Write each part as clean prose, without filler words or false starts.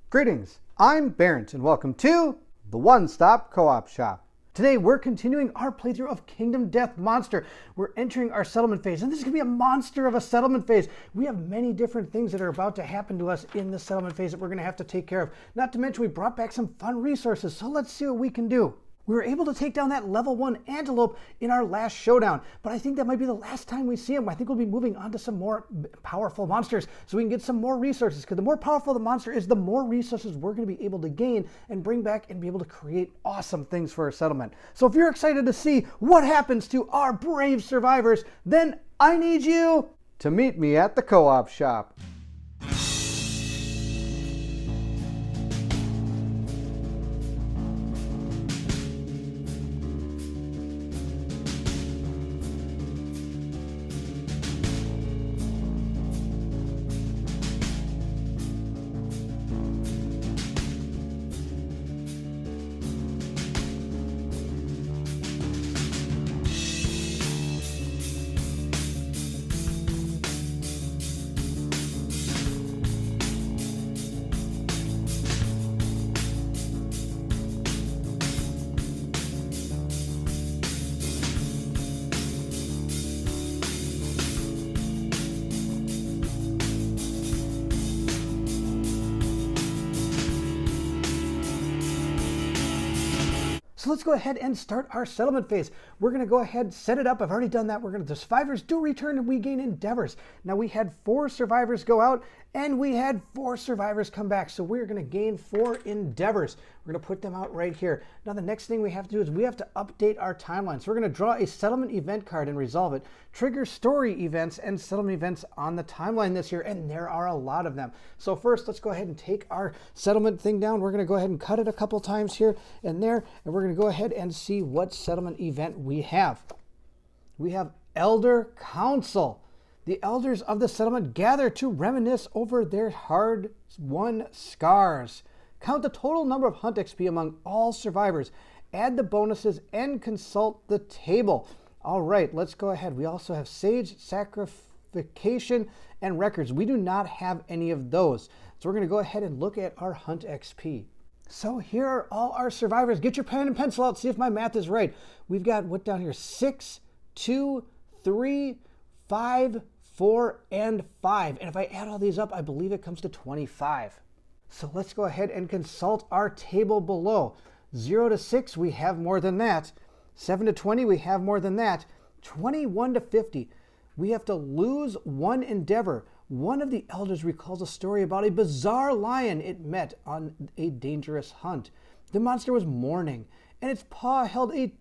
Greetings, I'm Bairnt and welcome to the One Stop Co-op Shop. Today we're continuing our playthrough of Kingdom Death Monster. We're entering our settlement phase, and this is going to be a monster of a settlement phase. We have many different things that are about to happen to us in the settlement phase that we're going to have to take care of. Not to mention we brought back some fun resources, so let's see what we can do. We were able to take down that level 1 antelope in our last showdown, but I think that might be the last time we see him. I think we'll be moving on to some more powerful monsters so we can get some more resources, because the more powerful the monster is, the more resources we're going to be able to gain and bring back and be able to create awesome things for our settlement. So if you're excited to see what happens to our brave survivors, then I need you to meet me at the co-op shop. So let's go ahead and start our settlement phase. We're going to go ahead and set it up. I've already done that. The survivors do return and we gain endeavors. Now we had 4 survivors go out and we had 4 survivors come back. So we're going to gain 4 endeavors. We're going to put them out right here. Now the next thing we have to do is we have to update our timeline. So we're going to draw a settlement event card and resolve it. Trigger story events and settlement events on the timeline this year, and there are a lot of them. So first, let's go ahead and take our settlement thing down. We're going to go ahead and cut it a couple times here and there, and we're going to go ahead and see what settlement event we have. We have Elder Council. The elders of the settlement gather to reminisce over their hard-won scars. Count the total number of hunt XP among all survivors. Add the bonuses and consult the table. All right, let's go ahead. We also have Sage, Sacrification, and Records. We do not have any of those. So we're going to go ahead and look at our hunt XP. So here are all our survivors. Get your pen and pencil out, see if my math is right. We've got what down here? 6, 2, 3, 5, 4, and 5. And if I add all these up, I believe it comes to 25. So let's go ahead and consult our table below. 0 to 6, we have more than that. 7 to 20, we have more than that. 21 to 50, we have to lose 1 endeavor. One of the elders recalls a story about a bizarre lion it met on a dangerous hunt. The monster was mourning, and its paw held a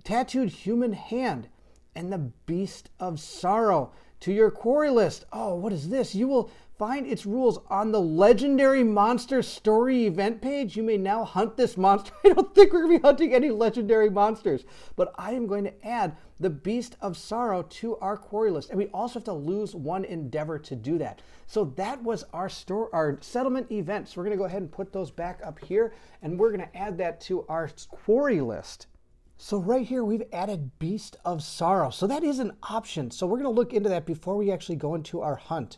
tattooed human hand and the beast of sorrow. To your quarry list. Oh, what is this? You will find its rules on the legendary monster story event page. You may now hunt this monster. I don't think we're going to be hunting any legendary monsters, but I am going to add the beast of sorrow to our quarry list. And we also have to lose 1 endeavor to do that. So that was our settlement event. So we're going to go ahead and put those back up here, and we're going to add that to our quarry list. So right here, we've added Beast of Sorrow. So that is an option. So we're going to look into that before we actually go into our hunt.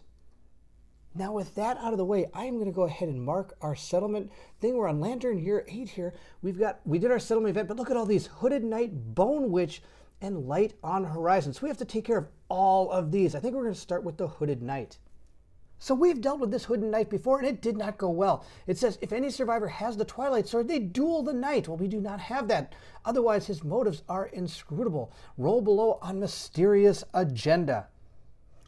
Now with that out of the way, I am going to go ahead and mark our settlement thing. We're on Lantern year 8 here. We did our settlement event, but look at all these: Hooded Knight, Bone Witch, and Light on Horizon. So we have to take care of all of these. I think we're going to start with the Hooded Knight. So we've dealt with this Hooded Knight before, and it did not go well. It says if any survivor has the Twilight Sword, they duel the Knight. Well, we do not have that. Otherwise, his motives are inscrutable. Roll below on Mysterious Agenda.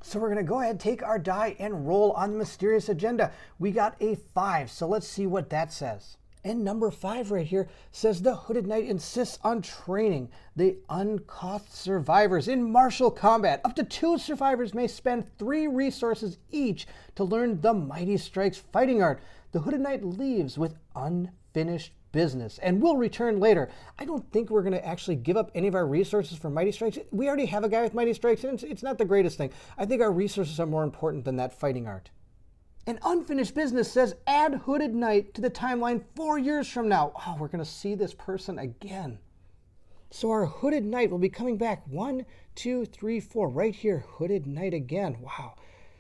So we're going to go ahead, take our die, and roll on the Mysterious Agenda. We got a 5, so let's see what that says. And number 5 right here says the Hooded Knight insists on training the uncaught survivors in martial combat. Up to 2 survivors may spend 3 resources each to learn the Mighty Strikes fighting art. The Hooded Knight leaves with unfinished business and will return later. I don't think we're going to actually give up any of our resources for Mighty Strikes. We already have a guy with Mighty Strikes, and it's not the greatest thing. I think our resources are more important than that fighting art. And unfinished business says add Hooded Knight to the timeline 4 years from now. Oh, we're going to see this person again. So our Hooded Knight will be coming back 1, 2, 3, 4. Right here, Hooded Knight again. Wow,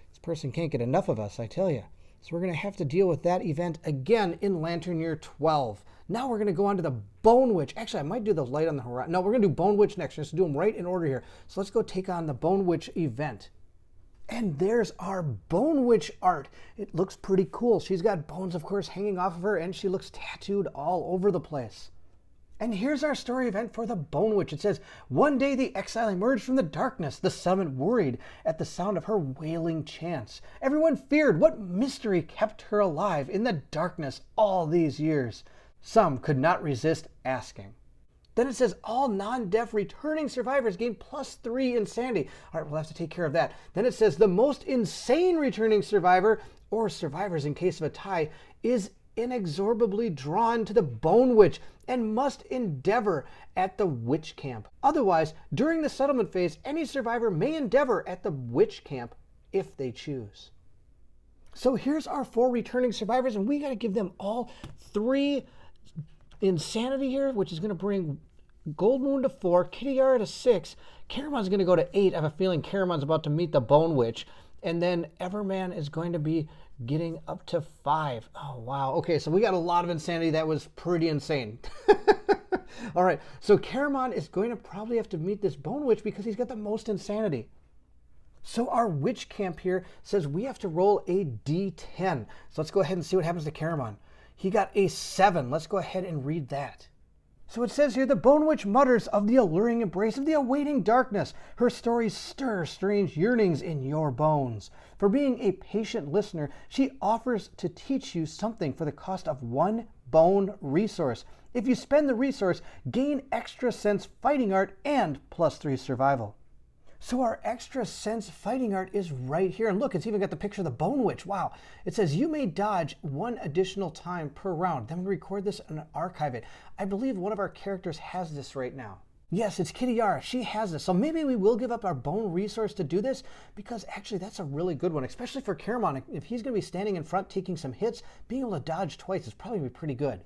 this person can't get enough of us, I tell you. So we're going to have to deal with that event again in Lantern Year 12. Now we're going to go on to the Bone Witch. Actually, I might do the light on the horizon. No, we're going to do Bone Witch next. Just do them right in order here. So let's go take on the Bone Witch event. And there's our Bone Witch art. It looks pretty cool. She's got bones, of course, hanging off of her, and she looks tattooed all over the place. And here's our story event for the Bone Witch. It says, one day the exile emerged from the darkness. The settlement worried at the sound of her wailing chants. Everyone feared what mystery kept her alive in the darkness all these years. Some could not resist asking. Then it says all non-deaf returning survivors gain +3 insanity. All right, we'll have to take care of that. Then it says the most insane returning survivor, or survivors in case of a tie, is inexorably drawn to the Bone Witch and must endeavor at the witch camp. Otherwise, during the settlement phase, any survivor may endeavor at the witch camp if they choose. So here's our 4 returning survivors, and we got to give them all 3 insanity here, which is going to bring Gold Moon to 4, Kitty Yara to 6, Caramon's going to go to 8. I have a feeling Caramon's about to meet the Bone Witch, and then Everman is going to be getting up to 5. Oh, wow. Okay, so we got a lot of insanity. That was pretty insane. All right, so Caramon is going to probably have to meet this Bone Witch because he's got the most insanity. So our witch camp here says we have to roll a D10. So let's go ahead and see what happens to Caramon. He got a 7. Let's go ahead and read that. So it says here, the Bone Witch mutters of the alluring embrace of the awaiting darkness. Her stories stir strange yearnings in your bones. For being a patient listener, she offers to teach you something for the cost of 1 bone resource. If you spend the resource, gain extra sense fighting art and +3 survival. So our extra sense fighting art is right here. And look, it's even got the picture of the Bone Witch. Wow. It says you may dodge 1 additional time per round. Then we record this and archive it. I believe one of our characters has this right now. Yes, it's Kitty Yara. She has this. So maybe we will give up our bone resource to do this, because actually that's a really good one, especially for Caramon. If he's going to be standing in front taking some hits, being able to dodge twice is probably going to be pretty good.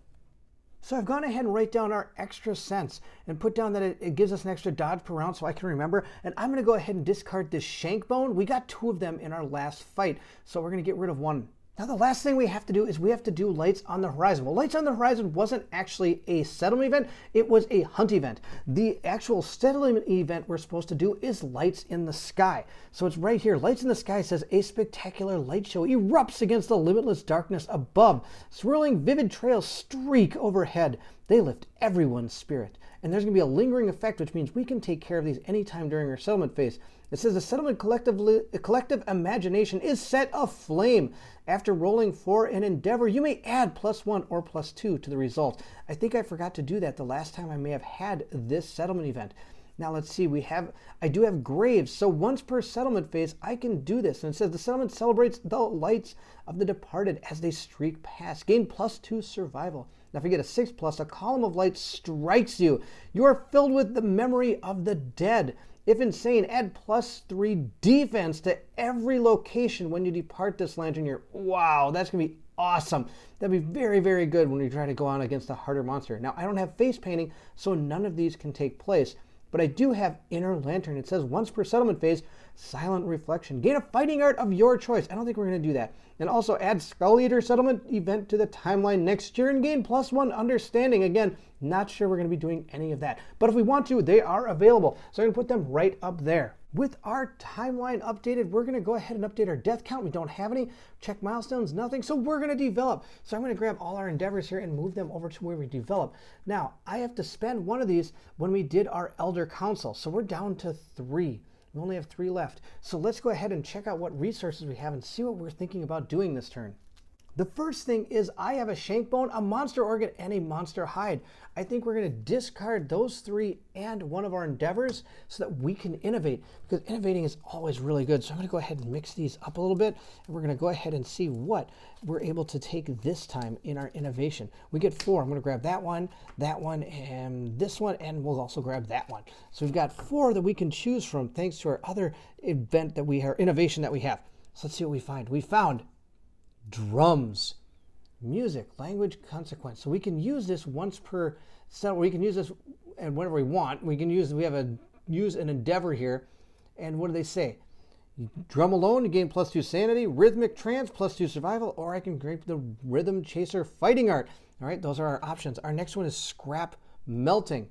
So I've gone ahead and write down our extra sense and put down that it gives us an extra dodge per round so I can remember. And I'm going to go ahead and discard this shank bone. We got 2 of them in our last fight, so we're going to get rid of 1. Now the last thing we have to do is we have to do Lights on the Horizon. Well, Lights on the Horizon wasn't actually a settlement event, it was a hunt event. The actual settlement event we're supposed to do is Lights in the Sky. So it's right here. Lights in the Sky says a spectacular light show erupts against the limitless darkness above. Swirling vivid trails streak overhead. They lift everyone's spirit. And there's going to be a lingering effect, which means we can take care of these anytime during our settlement phase. It says the settlement collective imagination is set aflame. After rolling for an endeavor, you may add +1 or +2 to the result. I think I forgot to do that the last time I may have had this settlement event. Now let's see, I do have graves, so once per settlement phase I can do this. And it says the settlement celebrates the lights of the departed as they streak past. Gain +2 survival. Now if you get a 6+, a column of light strikes you. You are filled with the memory of the dead. If insane, add +3 defense to every location when you depart this lantern year. Wow, that's going to be awesome. That'd be very, very good when we try to go on against a harder monster. Now, I don't have face painting, so none of these can take place. But I do have Inner Lantern. It says once per settlement phase, Silent Reflection. Gain a fighting art of your choice. I don't think we're going to do that. And also add Skull Eater settlement event to the timeline next year and gain +1 understanding. Again, not sure we're going to be doing any of that. But if we want to, they are available. So I'm going to put them right up there. With our timeline updated, we're going to go ahead and update our death count. We don't have any. Check milestones, nothing. So we're going to develop. So I'm going to grab all our endeavors here and move them over to where we develop. Now, I have to spend 1 of these when we did our Elder Council. So we're down to 3. We only have 3 left. So let's go ahead and check out what resources we have and see what we're thinking about doing this turn. The first thing is I have a shank bone, a monster organ, and a monster hide. I think we're going to discard those 3 and 1 of our endeavors so that we can innovate, because innovating is always really good. So I'm going to go ahead and mix these up a little bit, and we're going to go ahead and see what we're able to take this time in our innovation. We get 4. I'm going to grab that one, and this one, and we'll also grab that one. So we've got 4 that we can choose from thanks to our other event that we have, innovation that we have. So let's see what we find. We found drums, music, language, consequence. So we can use this once per set. We can use this and whenever we want. We have use an endeavor here. And what do they say? Drum alone to gain +2 sanity, rhythmic trance +2 survival, or I can grab the rhythm chaser fighting art. All right, those are our options. Our next one is scrap melting.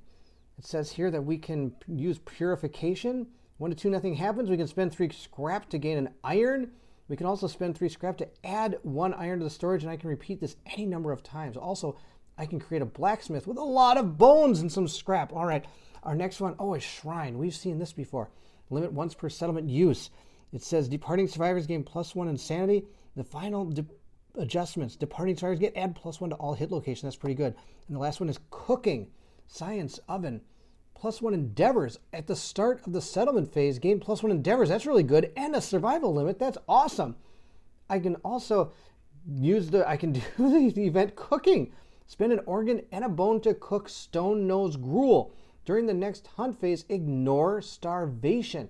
It says here that we can use purification. 1 to 2, nothing happens. We can spend 3 scrap to gain an iron. We can also spend 3 scrap to add 1 iron to the storage, and I can repeat this any number of times. Also, I can create a blacksmith with a lot of bones and some scrap. All right, our next one, a shrine. We've seen this before. Limit once per settlement use. It says departing survivors gain +1 insanity. The final adjustments. Departing survivors get add +1 to all hit locations. That's pretty good. And the last one is cooking. Science oven. +1 endeavors at the start of the settlement phase. Gain +1 endeavors. That's really good. And a survival limit. That's awesome. I can also I can do the event cooking. Spend an organ and a bone to cook stone nose gruel. During the next hunt phase, ignore starvation.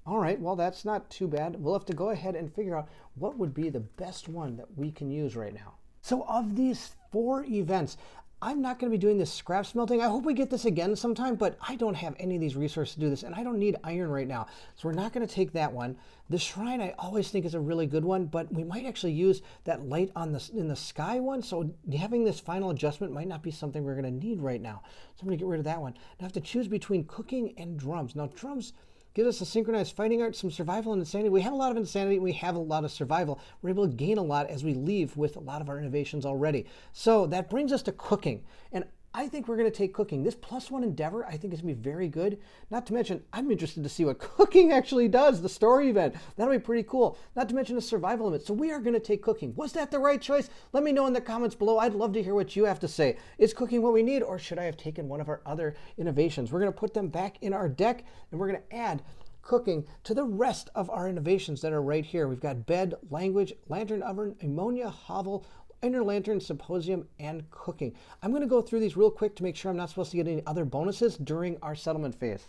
All right, well, that's not too bad. We'll have to go ahead and figure out what would be the best one that we can use right now. So of these 4 events, I'm not going to be doing this scrap smelting. I hope we get this again sometime, but I don't have any of these resources to do this, and I don't need iron right now. So we're not going to take that one. The shrine I always think is a really good one, but we might actually use that light in the sky one. So having this final adjustment might not be something we're going to need right now. So I'm going to get rid of that one. Now I have to choose between cooking and drums. Now drums gives us a synchronized fighting art, some survival and insanity. We have a lot of insanity, we have a lot of survival. We're able to gain a lot as we leave with a lot of our innovations already. So that brings us to cooking. And I think we're going to take cooking. This +1 endeavor, I think is going to be very good. Not to mention, I'm interested to see what cooking actually does, the story event. That'll be pretty cool. Not to mention a survival limit. So we are going to take cooking. Was that the right choice? Let me know in the comments below. I'd love to hear what you have to say. Is cooking what we need, or should I have taken one of our other innovations? We're going to put them back in our deck, and we're going to add cooking to the rest of our innovations that are right here. We've got bed, language, lantern oven, ammonia, hovel, inner lantern, symposium, and cooking. I'm going to go through these real quick to make sure I'm not supposed to get any other bonuses during our settlement phase.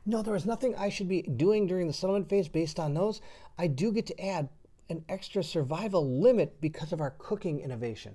No, there is nothing I should be doing during the settlement phase based on those. I do get to add an extra survival limit because of our cooking innovation.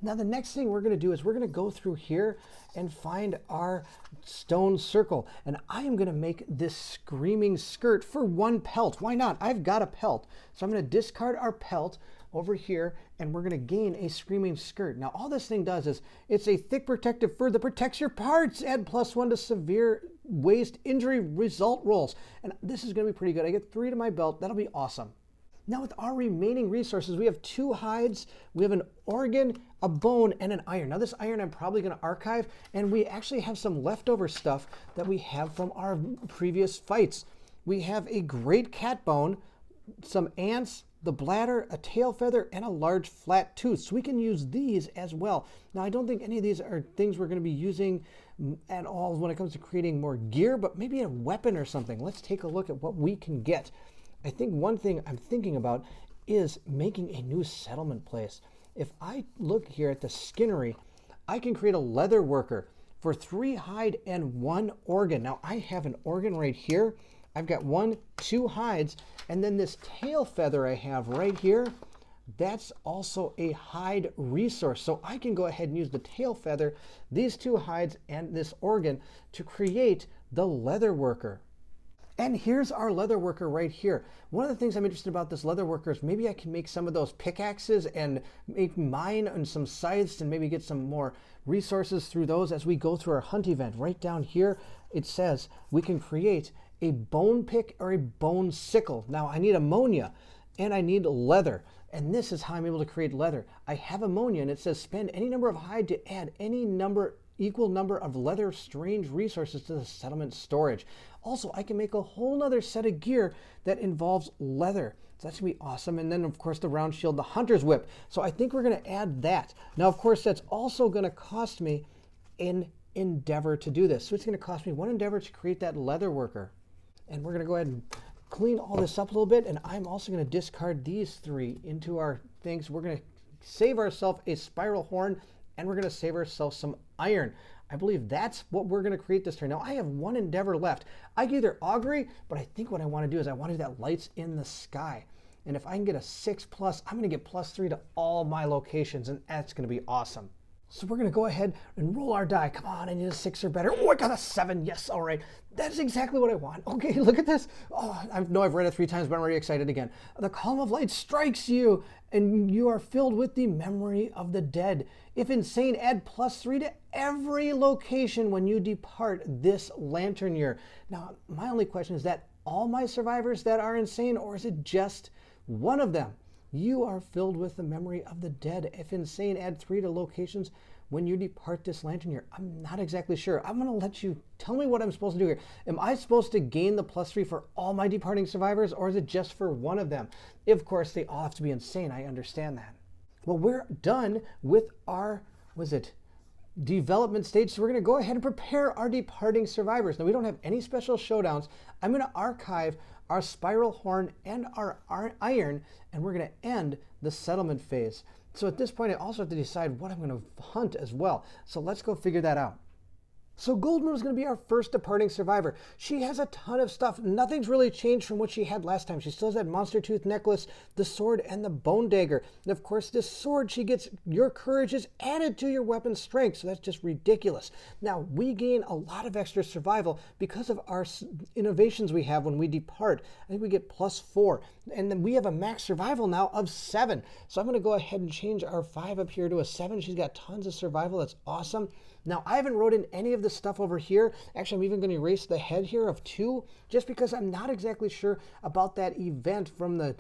Now the next thing we're going to do is we're going to go through here and find our stone circle. And I am going to make this screaming skirt for 1 pelt. Why not? I've got a pelt. So I'm going to discard our pelt over here, and we're going to gain a screaming skirt. Now all this thing does is it's a thick protective fur that protects your parts. Add +1 to severe waste injury result rolls. And this is going to be pretty good. I get 3 to my belt. That'll be awesome. Now with our remaining resources, we have 2 hides, we have an organ, a bone, and an iron. Now this iron I'm probably going to archive, and we actually have some leftover stuff that we have from our previous fights. We have a great cat bone, some ants, the bladder, a tail feather, and a large flat tooth. So we can use these as well. Now I don't think any of these are things we're going to be using at all when it comes to creating more gear, but maybe a weapon or something. Let's take a look at what we can get. I think one thing I'm thinking about is making a new settlement place. If I look here at the skinnery, I can create a leather worker for 3 hide and 1 organ. Now I have an organ right here. I've got 1, 2 hides, and then this tail feather I have right here, that's also a hide resource. So I can go ahead and use the tail feather, these 2 hides, and this organ to create the leather worker. And here's our leather worker right here. One of the things I'm interested about this leather worker is maybe I can make some of those pickaxes and make mine and some scythes and maybe get some more resources through those as we go through our hunt event. Right down here, it says we can create a bone pick or a bone sickle. Now I need ammonia and I need leather. And this is how I'm able to create leather. I have ammonia and it says spend any number of hide to add any equal number of leather strange resources to the settlement storage. Also, I can make a whole nother set of gear that involves leather. So that's gonna be awesome. And then of course the round shield, the hunter's whip. So I think we're gonna add that. Now, of course, that's also gonna cost me an endeavor to do this. So it's gonna cost me 1 endeavor to create that leather worker. And we're gonna go ahead and clean all this up a little bit. And I'm also gonna discard these 3 into our things. We're gonna save ourselves a spiral horn, and we're gonna save ourselves some iron. I believe that's what we're going to create this turn. Now I have 1 endeavor left. I can either augury, but I think what I want to do is I want to do that lights in the sky. And if I can get a 6+, I'm going to get +3 to all my locations, and that's going to be awesome. So we're going to go ahead and roll our die. Come on, I need a 6 or better. Oh, I got a 7. Yes, all right. That's exactly what I want. Okay, look at this. Oh, I know I've read it 3 times, but I'm already excited again. The column of light strikes you, and you are filled with the memory of the dead. If insane, add +3 to every location when you depart this lantern year. Now, my only question is that all my survivors that are insane, or is it just one of them? You are filled with the memory of the dead. If insane, add 3 to locations when you depart this lantern year. I'm not exactly sure. I'm going to let you tell me what I'm supposed to do here. Am I supposed to gain the +3 for all my departing survivors, or is it just for one of them? Of course, they all have to be insane. I understand that. Well, we're done with our, development stage. So we're going to go ahead and prepare our departing survivors. Now, we don't have any special showdowns. I'm going to archive our spiral horn and our iron, and we're going to end the settlement phase. So at this point, I also have to decide what I'm going to hunt as well. So let's go figure that out. So Goldmoon is going to be our first departing survivor. She has a ton of stuff. Nothing's really changed from what she had last time. She still has that monster tooth necklace, the sword, and the bone dagger. And of course, this sword, she gets your courage is added to your weapon strength. So that's just ridiculous. Now, we gain a lot of extra survival because of our innovations we have when we depart. I think we get +4. And then we have a max survival now of 7. So I'm going to go ahead and change our 5 up here to a 7. She's got tons of survival. That's awesome. Now, I haven't wrote in any of the stuff over here. Actually, I'm even going to erase the head here of 2, just because I'm not exactly sure about that event from the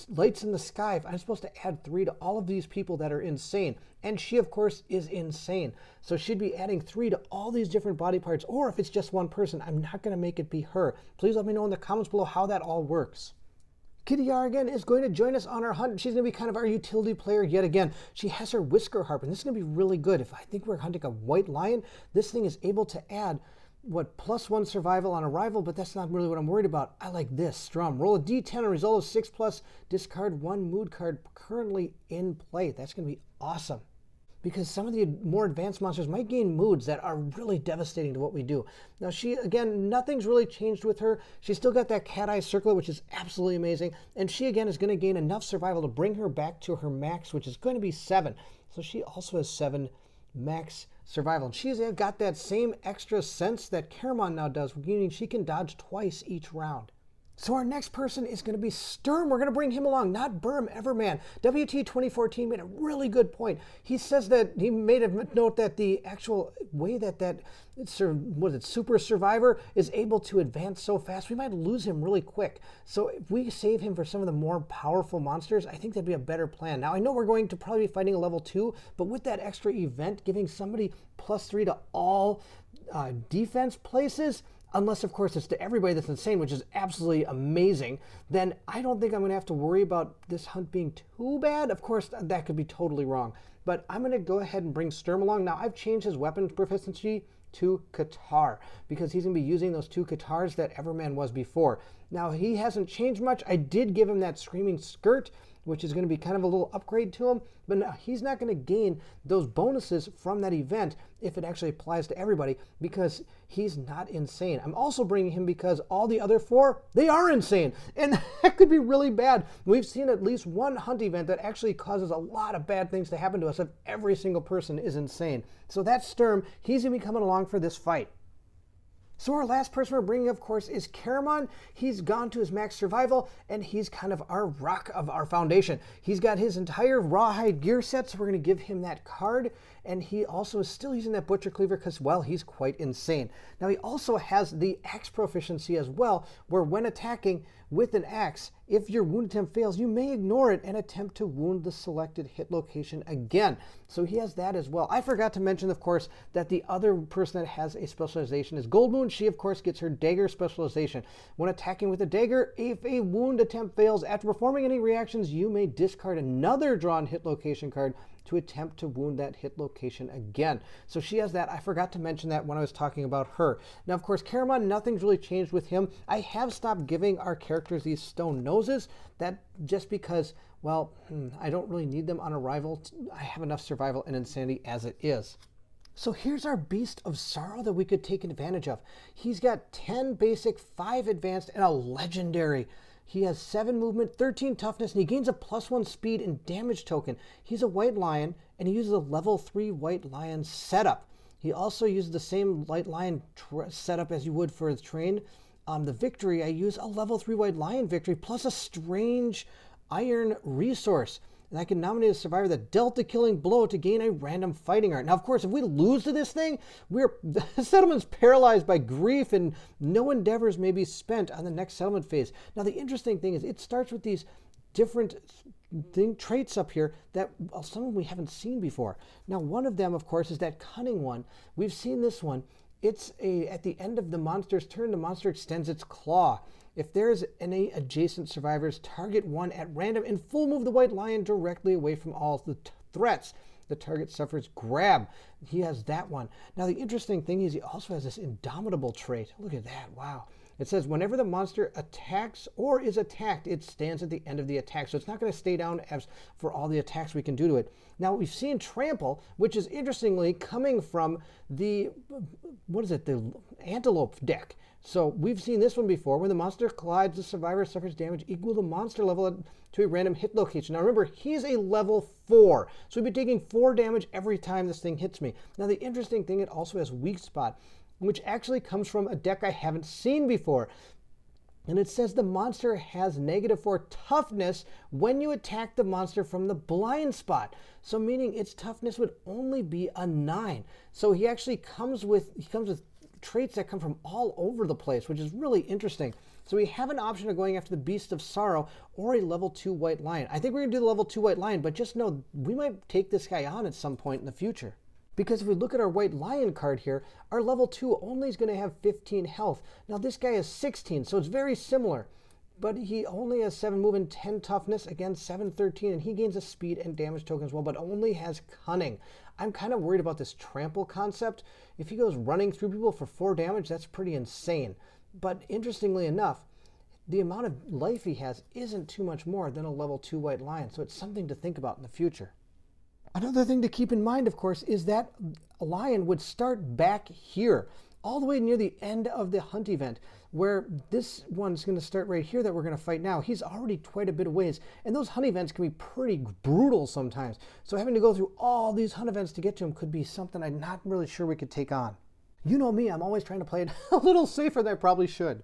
lights in the sky. If I'm supposed to add 3 to all of these people that are insane. And she, of course, is insane. So she'd be adding 3 to all these different body parts. Or if it's just one person, I'm not going to make it be her. Please let me know in the comments below how that all works. Kitty Yarrigan is going to join us on our hunt. She's going to be kind of our utility player yet again. She has her whisker harp, and this is going to be really good. If I think we're hunting a white lion, this thing is able to add, +1 survival on arrival, but that's not really what I'm worried about. I like this, Strum. Roll a d10, a result of 6+, discard 1 mood card currently in play. That's going to be awesome, because some of the more advanced monsters might gain moods that are really devastating to what we do. Now, she, again, nothing's really changed with her. She's still got that cat eye circlet, which is absolutely amazing. And she, again, is going to gain enough survival to bring her back to her max, which is going to be 7. So she also has 7 max survival. And she's got that same extra sense that Caramon now does, meaning she can dodge twice each round. So our next person is going to be Sturm. We're going to bring him along, not Burm Everman. WT 2014 made a really good point. He says that he made a note that the actual way that super survivor is able to advance so fast, we might lose him really quick. So if we save him for some of the more powerful monsters, I think that'd be a better plan. Now, I know we're going to probably be fighting a level 2, but with that extra event, giving somebody +3 to all defense places, unless, of course, it's to everybody that's insane, which is absolutely amazing, then I don't think I'm going to have to worry about this hunt being too bad. Of course, that could be totally wrong. But I'm going to go ahead and bring Sturm along. Now, I've changed his weapon proficiency to Qatar, because he's going to be using those 2 Qatars that Everman was before. Now, he hasn't changed much. I did give him that Screaming Skirt, which is going to be kind of a little upgrade to him, but no, he's not going to gain those bonuses from that event if it actually applies to everybody, because he's not insane. I'm also bringing him because all the other 4, they are insane, and that could be really bad. We've seen at least one hunt event that actually causes a lot of bad things to happen to us if every single person is insane. So that's Sturm. He's going to be coming along for this fight. So our last person we're bringing, of course, is Caramon. He's gone to his max survival, and he's kind of our rock of our foundation. He's got his entire rawhide gear set, so we're going to give him that card. And he also is still using that Butcher Cleaver because, well, he's quite insane. Now, he also has the axe proficiency as well, where when attacking with an axe, if your wound attempt fails, you may ignore it and attempt to wound the selected hit location again. So he has that as well. I forgot to mention, of course, that the other person that has a specialization is Goldmoon. She, of course, gets her dagger specialization. When attacking with a dagger, if a wound attempt fails, after performing any reactions, you may discard another drawn hit location card to attempt to wound that hit location again. So she has that. I forgot to mention that when I was talking about her. Now, of course, Caramon, nothing's really changed with him. I have stopped giving our characters these stone noses, that just because, well, I don't really need them on arrival. I have enough survival and insanity as it is. So here's our Beast of Sorrow that we could take advantage of. He's got 10 basic, 5 advanced, and a legendary. He has 7 movement, 13 toughness, and he gains a +1 speed and damage token. He's a white lion, and he uses a level 3 white lion setup. He also uses the same white lion setup as you would for the train. The victory, I use a level 3 white lion victory plus a strange iron resource. And I can nominate a survivor that dealt the killing blow to gain a random fighting art. Now, of course, if we lose to this thing, the settlement's paralyzed by grief and no endeavors may be spent on the next settlement phase. Now, the interesting thing is it starts with these different traits up here that some of them we haven't seen before. Now, one of them, of course, is that cunning one. We've seen this one. It's at the end of the monster's turn, the monster extends its claw. If there's any adjacent survivors, target one at random and full move the white lion directly away from all the threats. The target suffers grab. He has that one. Now, the interesting thing is he also has this indomitable trait. Look at that. Wow. It says whenever the monster attacks or is attacked, it stands at the end of the attack. So it's not going to stay down as for all the attacks we can do to it. Now, we've seen trample, which is interestingly coming from the, the antelope deck. So we've seen this one before. When the monster collides, the survivor suffers damage equal to monster level to a random hit location. Now remember, he's a level 4. So we'd be taking 4 damage every time this thing hits me. Now the interesting thing, it also has weak spot, which actually comes from a deck I haven't seen before. And it says the monster has -4 toughness when you attack the monster from the blind spot. So meaning its toughness would only be a 9. So he actually comes with traits that come from all over the place, which is really interesting. So we have an option of going after the Beast of Sorrow or a level 2 white lion. I think we're going to do the level 2 white lion, but just know we might take this guy on at some point in the future. Because if we look at our white lion card here, our level 2 only is going to have 15 health. Now this guy has 16, so it's very similar. But he only has 7 move and 10 toughness, again 7, 13, and he gains a speed and damage token as well, but only has cunning. I'm kind of worried about this trample concept. If he goes running through people for 4 damage, that's pretty insane. But interestingly enough, the amount of life he has isn't too much more than a level 2 white lion, so it's something to think about in the future. Another thing to keep in mind, of course, is that a lion would start back here, all the way near the end of the hunt event, where this one's going to start right here that we're going to fight now. He's already quite a bit of ways, and those hunt events can be pretty brutal sometimes. So having to go through all these hunt events to get to him could be something I'm not really sure we could take on. You know me, I'm always trying to play it a little safer than I probably should.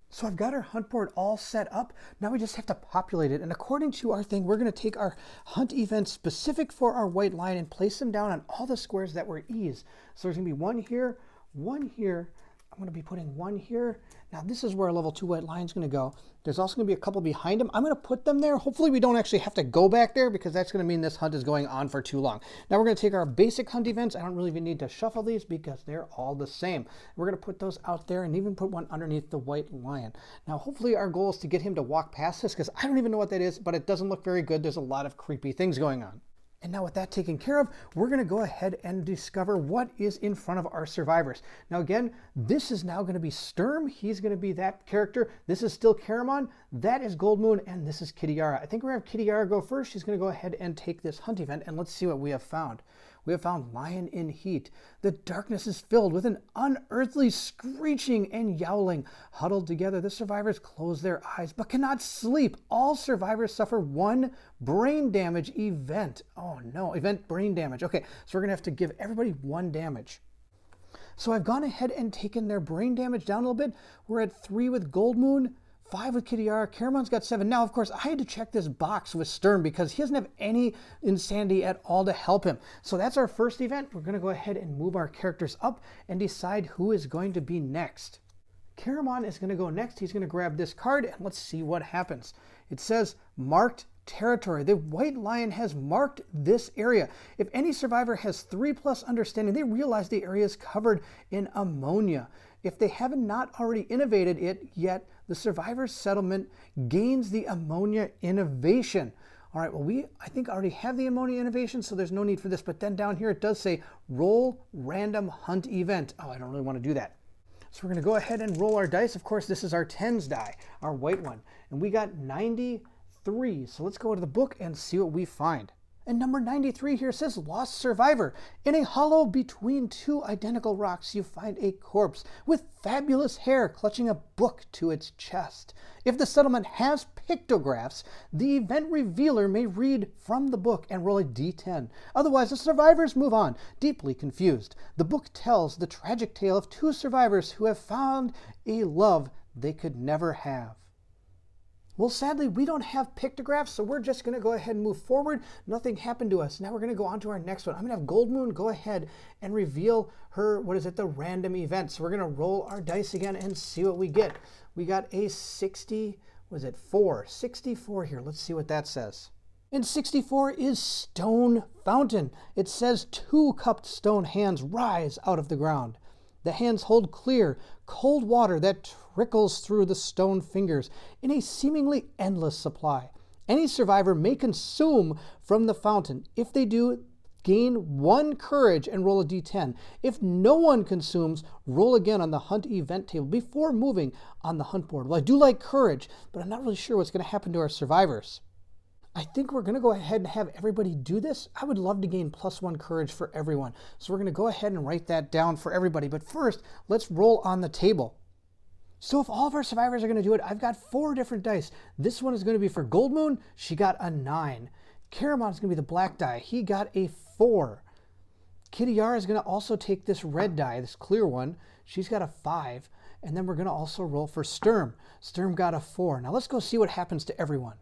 So I've got our hunt board all set up. Now we just have to populate it. And according to our thing, we're going to take our hunt events specific for our white lion and place them down on all the squares that were E's. So there's going to be one here, one here. I'm going to be putting one here. Now this is where our level 2 white lion's going to go. There's also going to be a couple behind him. I'm going to put them there. Hopefully we don't actually have to go back there because that's going to mean this hunt is going on for too long. Now we're going to take our basic hunt events. I don't really even need to shuffle these because they're all the same. We're going to put those out there and even put one underneath the white lion. Now hopefully our goal is to get him to walk past this because I don't even know what that is, but it doesn't look very good. There's a lot of creepy things going on. And now with that taken care of, we're going to go ahead and discover what is in front of our survivors. Now again, this is now going to be Sturm. He's going to be that character. This is still Caramon. That is Gold Moon. And this is Kitiara. I think we're going to have Kitiara go first. She's going to go ahead and take this hunt event. And let's see what we have found. We have found Lion in Heat. The darkness is filled with an unearthly screeching and yowling. Huddled together, the survivors close their eyes but cannot sleep. All survivors suffer 1 brain damage event. Oh no, event brain damage. Okay, so we're going to have to give everybody 1 damage. So I've gone ahead and taken their brain damage down a little bit. We're at 3 with Gold Moon, 5 with Kitiara. Caramon's got 7. Now, of course, I had to check this box with Sturm because he doesn't have any insanity at all to help him. So that's our first event. We're going to go ahead and move our characters up and decide who is going to be next. Caramon is going to go next. He's going to grab this card and let's see what happens. It says marked territory. The white lion has marked this area. If any survivor has 3+ understanding, they realize the area is covered in ammonia. If they haven't not already innovated it yet, the survivor's settlement gains the ammonia innovation. All right, well, I think already have the ammonia innovation, so there's no need for this. But then down here it does say roll random hunt event. Oh, I don't really want to do that. So we're going to go ahead and roll our dice. Of course, this is our 10s die, our white one. And we got 93. So let's go to the book and see what we find. And number 93 here says lost survivor. In a hollow between two identical rocks, you find a corpse with fabulous hair clutching a book to its chest. If the settlement has pictographs, the event revealer may read from the book and roll a d10. Otherwise, the survivors move on, deeply confused. The book tells the tragic tale of two survivors who have found a love they could never have. Well, sadly, we don't have pictographs, so we're just going to go ahead and move forward. Nothing happened to us. Now we're going to go on to our next one. I'm going to have Gold Moon go ahead and reveal her, the random event. So we're going to roll our dice again and see what we get. We got a 64 here. Let's see what that says. And 64 is Stone Fountain. It says 2 cupped stone hands rise out of the ground. The hands hold clear, cold water that trickles through the stone fingers in a seemingly endless supply. Any survivor may consume from the fountain. If they do, gain 1 courage and roll a d10. If no one consumes, roll again on the hunt event table before moving on the hunt board. Well, I do like courage, but I'm not really sure what's going to happen to our survivors. I think we're going to go ahead and have everybody do this. I would love to gain +1 courage for everyone. So we're going to go ahead and write that down for everybody. But first, let's roll on the table. So if all of our survivors are going to do it, I've got 4 different dice. This one is going to be for Gold Moon. She got a 9. Caramon is going to be the black die. He got a 4. Kitty Yara is going to also take this red die, this clear one. She's got a 5. And then we're going to also roll for Sturm. Sturm got a 4. Now let's go see what happens to everyone.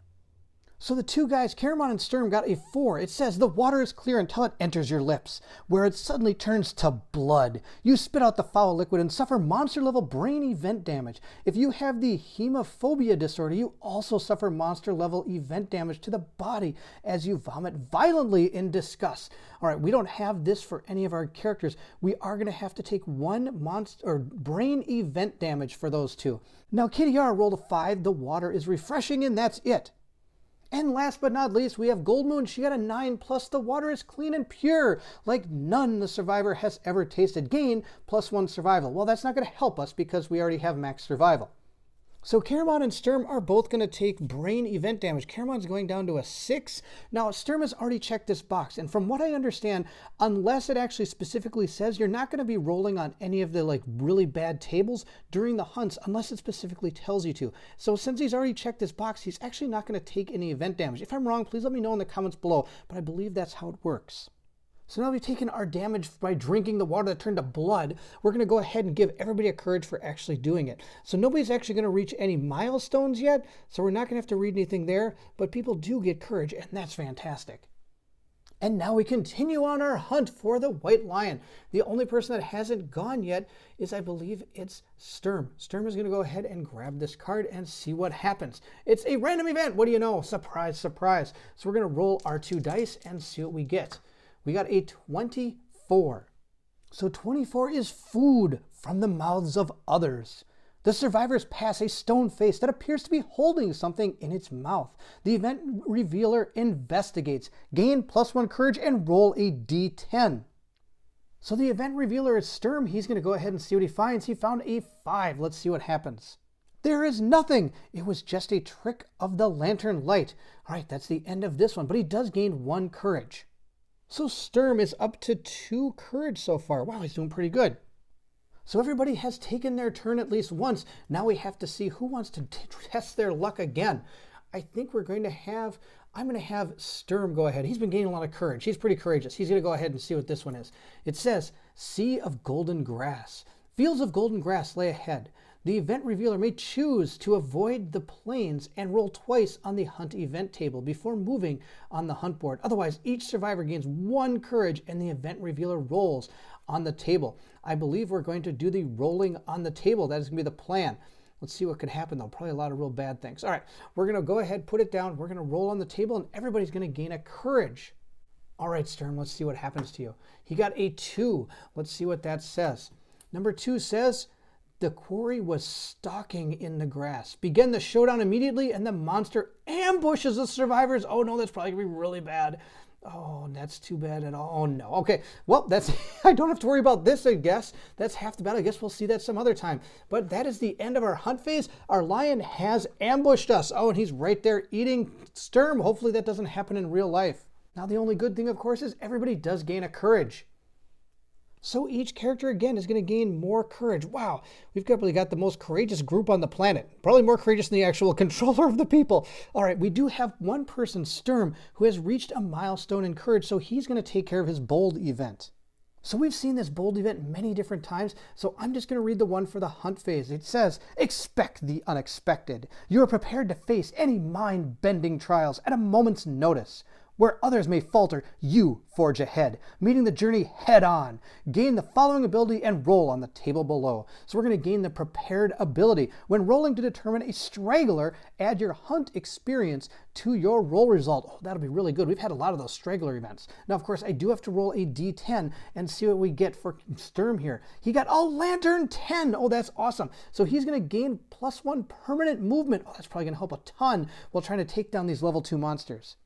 So the 2 guys, Caramon and Sturm, got a 4. It says, the water is clear until it enters your lips, where it suddenly turns to blood. You spit out the foul liquid and suffer monster-level brain event damage. If you have the hemophobia disorder, you also suffer monster-level event damage to the body as you vomit violently in disgust. All right, we don't have this for any of our characters. We are going to have to take 1 monster or brain event damage for those 2. Now, Kitty Yara rolled a 5. The water is refreshing, and that's it. And last but not least, we have Gold Moon. She got a 9, plus the water is clean and pure, like none the survivor has ever tasted. Gain +1 survival. Well, that's not going to help us because we already have max survival. So Caramon and Sturm are both going to take brain event damage. Caramon's going down to a 6. Now, Sturm has already checked this box, and from what I understand, unless it actually specifically says, you're not going to be rolling on any of the really bad tables during the hunts unless it specifically tells you to. So since he's already checked this box, he's actually not going to take any event damage. If I'm wrong, please let me know in the comments below, but I believe that's how it works. So now we've taken our damage by drinking the water that turned to blood. We're going to go ahead and give everybody a courage for actually doing it. So nobody's actually going to reach any milestones yet, so we're not going to have to read anything there, but people do get courage, and that's fantastic. And now we continue on our hunt for the white lion. The only person that hasn't gone yet is, I believe, it's Sturm. Sturm is going to go ahead and grab this card and see what happens. It's a random event. What do you know? Surprise, surprise. So we're going to roll our 2 dice and see what we get. We got a 24. So 24 is food from the mouths of others. The survivors pass a stone face that appears to be holding something in its mouth. The event revealer investigates. Gain +1 courage and roll a d10. So the event revealer is Sturm. He's going to go ahead and see what he finds. He found a 5. Let's see what happens. There is nothing. It was just a trick of the lantern light. All right, that's the end of this one, but he does gain 1 courage. So Sturm is up to 2 courage so far. Wow, he's doing pretty good. So everybody has taken their turn at least once. Now we have to see who wants to test their luck again. I think I'm going to have Sturm go ahead. He's been gaining a lot of courage. He's pretty courageous. He's going to go ahead and see what this one is. It says, Sea of Golden Grass. Fields of golden grass lay ahead. The event revealer may choose to avoid the plains and roll twice on the hunt event table before moving on the hunt board. Otherwise, each survivor gains 1 courage and the event revealer rolls on the table. I believe we're going to do the rolling on the table. That is going to be the plan. Let's see what could happen though. Probably a lot of real bad things. All right, we're going to go ahead, put it down. We're going to roll on the table and everybody's going to gain a courage. All right, Sturm, let's see what happens to you. He got a 2. Let's see what that says. Number 2 says, the quarry was stalking in the grass. Begin the showdown immediately, and the monster ambushes the survivors. Oh no, that's probably gonna be really bad. Oh, that's too bad at all. Oh no. Okay, well, that's I don't have to worry about this, I guess. That's half the battle. I guess we'll see that some other time. But that is the end of our hunt phase. Our lion has ambushed us. Oh, and he's right there eating Sturm. Hopefully that doesn't happen in real life. Now, the only good thing, of course, is everybody does gain a courage. So each character, again, is going to gain more courage. Wow, we've probably got the most courageous group on the planet. Probably more courageous than the actual controller of the people. All right, we do have one person, Sturm, who has reached a milestone in courage, so he's going to take care of his bold event. So we've seen this bold event many different times, so I'm just going to read the one for the hunt phase. It says, expect the unexpected. You are prepared to face any mind-bending trials at a moment's notice. Where others may falter, you forge ahead, meeting the journey head on. Gain the following ability and roll on the table below. So we're going to gain the prepared ability. When rolling to determine a straggler, add your hunt experience to your roll result. Oh, that'll be really good. We've had a lot of those straggler events. Now, of course, I do have to roll a d10 and see what we get for Sturm here. He got a lantern 10. Oh, that's awesome. So he's going to gain +1 permanent movement. Oh, that's probably going to help a ton while trying to take down these level 2 monsters.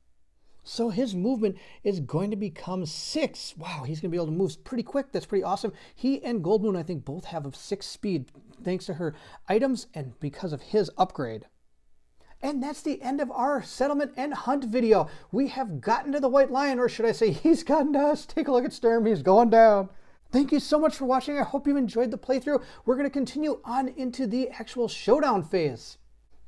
So his movement is going to become 6. Wow, he's going to be able to move pretty quick. That's pretty awesome. He and Goldmoon, I think, both have a 6 speed thanks to her items and because of his upgrade. And that's the end of our settlement and hunt video. We have gotten to the White Lion, or should I say he's gotten to us. Take a look at Sturm. He's going down. Thank you so much for watching. I hope you enjoyed the playthrough. We're going to continue on into the actual showdown phase.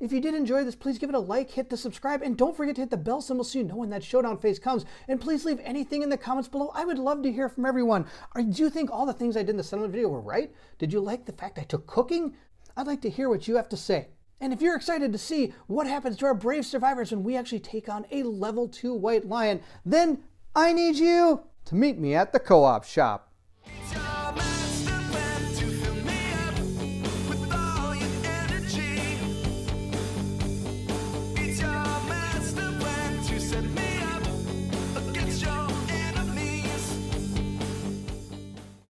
If you did enjoy this, please give it a like, hit the subscribe, and don't forget to hit the bell symbol so you know when that showdown phase comes. And please leave anything in the comments below. I would love to hear from everyone. Do you think all the things I did in the settlement video were right? Did you like the fact I took cooking? I'd like to hear what you have to say. And if you're excited to see what happens to our brave survivors when we actually take on a level 2 White Lion, then I need you to meet me at the co-op shop.